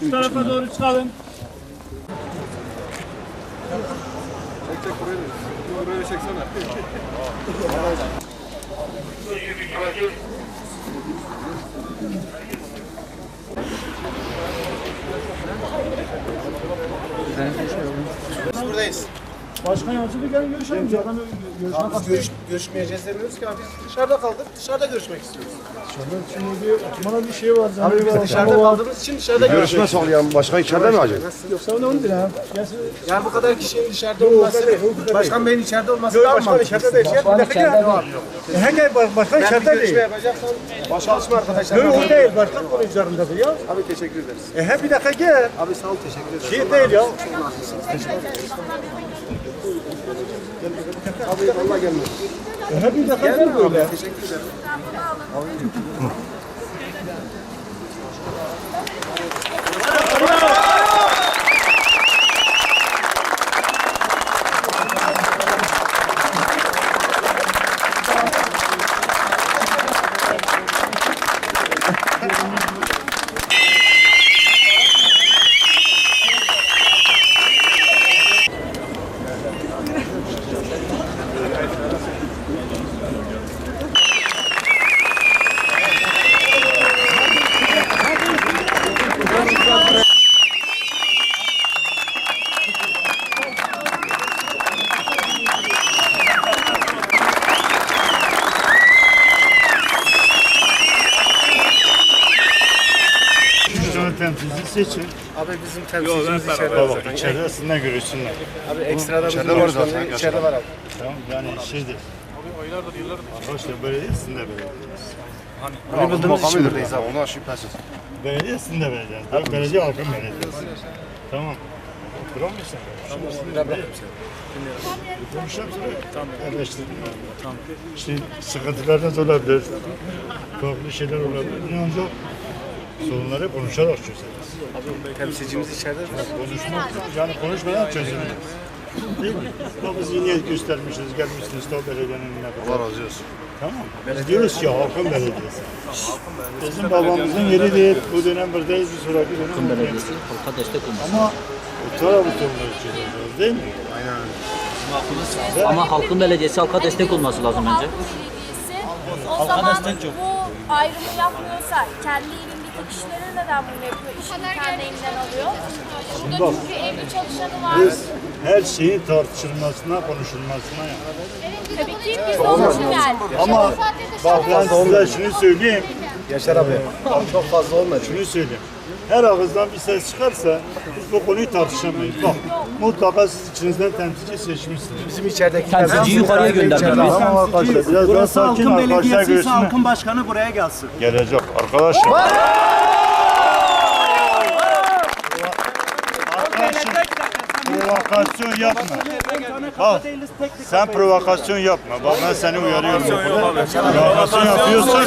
Bu tarafa doğru çıkalım. Çek buraya çeksene. Biz buradayız. Başkan yardımcı gelin görüşelim. Görüşmeyeceğiz demiyoruz ki abi. Biz dışarıda kaldık. Dışarıda görüşmek istiyoruz. Bana bir şey var. Abi biz dışarıda kaldığımız için dışarıda görüşmek Görüşme sağlayan başkan içeride mi acaba? Yoksa o da ondur ha. Yani bu kadar kişinin dışarıda olması, Başkan Bey'in içeride olması daha mı? Başkan içeride değil. Başkan Ben bir içeride görüşme değil. yapacaksam başarısın arkadaşlar. Yok o değil. Başkan bunun üzerindedir ya. Abi teşekkür ederiz. He bir dakika gel. Abi sağ ol, teşekkür ederiz. Şey değil ya. Abi Allah gelmez. He bir dakika gel böyle. Teşekkür ederim. Temsilci seçin. Abi bizim temsilcimiz içeride var zaten. İçerisinde görüşsünler. Abi ekstradan İçeride bizim var zaten. başkanımız içeride var abi. Tamam yani şeydir. Arkadaşlar belediyesinde belediyesi. Bunu bildiğimiz için buradayız abi. Ona şüphesiz. Belediyesinde belediyesi. Belediye halkın belediyesi. Tamam. Oturan mısın? Konuşalım sonra. Tamam. Tamam. İşte sıkıntılarınız olabilir. Farklı şeyler olabilir. Ne olacak? Sorunları konuşarak çözeriz. Abi temsilcimiz içeride mi? Konuşmak, yani konuşmadan çözülmez. Değil mi? Ama biz iyi niyet göstermişiz, gelmişsiniz ta belediyenin önüne kadar. Allah razı olsun. Tamam. Biz diyoruz ki halkın belediyesi. Bizim babamızın yeri değil, bu dönem buradayız, bir sonraki dönem buradayız. Halka destek olması. Ama bu tarafı sorunları çözeceğiz, değil mi? Aynen öyle. Ama halkın belediyesi halka destek olması lazım bence. O zaman bu ayrımı yapmıyorsa kendi evindeki kişilere neden bunu yapıyor? İşini kendi evinden alıyor. Burada çünkü evli çalışanı var. Biz her şeyin tartışılmasına, konuşulmasına yani. Tabii ki biz de onun için geldik. Ama bak ben size şunu söyleyeyim, Yaşar abi. Çok fazla olmadı. şunu söyleyeyim. Her ağızdan bir ses çıkarsa biz bu konuyu tartışamayız. Bak mutlaka siz içinizden temsilci seçmişsiniz. Bizim içerideki Temsilciyi yukarıya göndermemiz. Tamam arkadaşlar biraz daha sakin arkadaşlar görsünler. Halkın başkanı buraya gelsin. Gelecek arkadaşlar. Provokasyon yapma. Bak, sen provokasyon yapma. Bak ben seni uyarıyorum. Provokasyon yapıyorsun.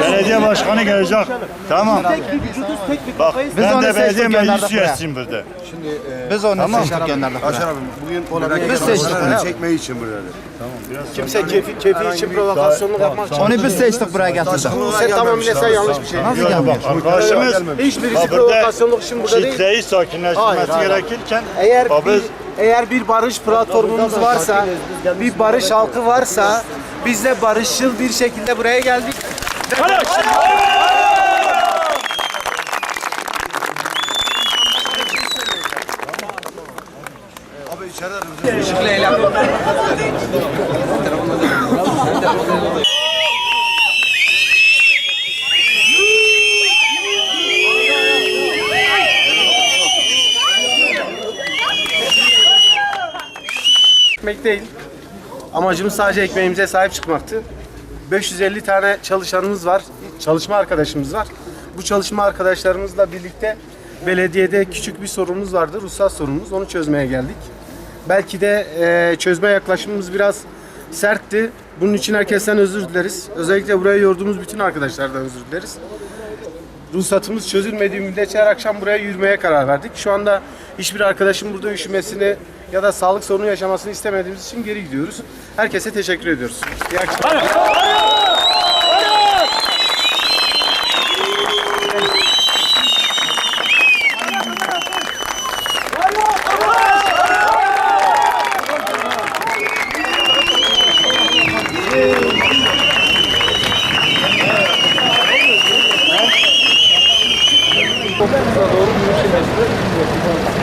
Belediye başkanı gelecek. Tamam. Bak ben de belediye meclis üyesiyim burada. Biz onu seçtik gönderdik. Yaşar abi bugün biz seçtik bunu çekmeyi için buraya. kimse kefi için provokasyonluk yapmak için. Onu biz seçtik buraya getirdik. Sen tamamıyla sen yanlış bir şey. Nasıl Yok, gelmiş? bak, arkadaşımız Hiçbirisi provokasyonluk için burada değil. kitleyi sakinleştirmesi Hayır. gerekirken Eğer bir barış platformumuz varsa, bir barış halkı varsa biz de barışçıl bir şekilde buraya geldik. Abi içeride Ekmek değil. Amacımız sadece ekmeğimize sahip çıkmaktı. 550 tane çalışanımız var, çalışma arkadaşımız var. Bu çalışma arkadaşlarımızla birlikte belediyede küçük bir sorunumuz vardı, ruhsat sorunumuz. Onu çözmeye geldik. Belki de çözme yaklaşımımız biraz sertti. Bunun için herkesten özür dileriz. Özellikle buraya yorduğumuz bütün arkadaşlardan özür dileriz. Ruhsatımız çözülmediği müddetçe her akşam buraya yürümeye karar verdik. Şu anda hiçbir arkadaşım burada üşümesini ya da sağlık sorunu yaşamasını istemediğimiz için geri gidiyoruz. Herkese teşekkür ediyoruz. İyi akşamlar. Doğru bir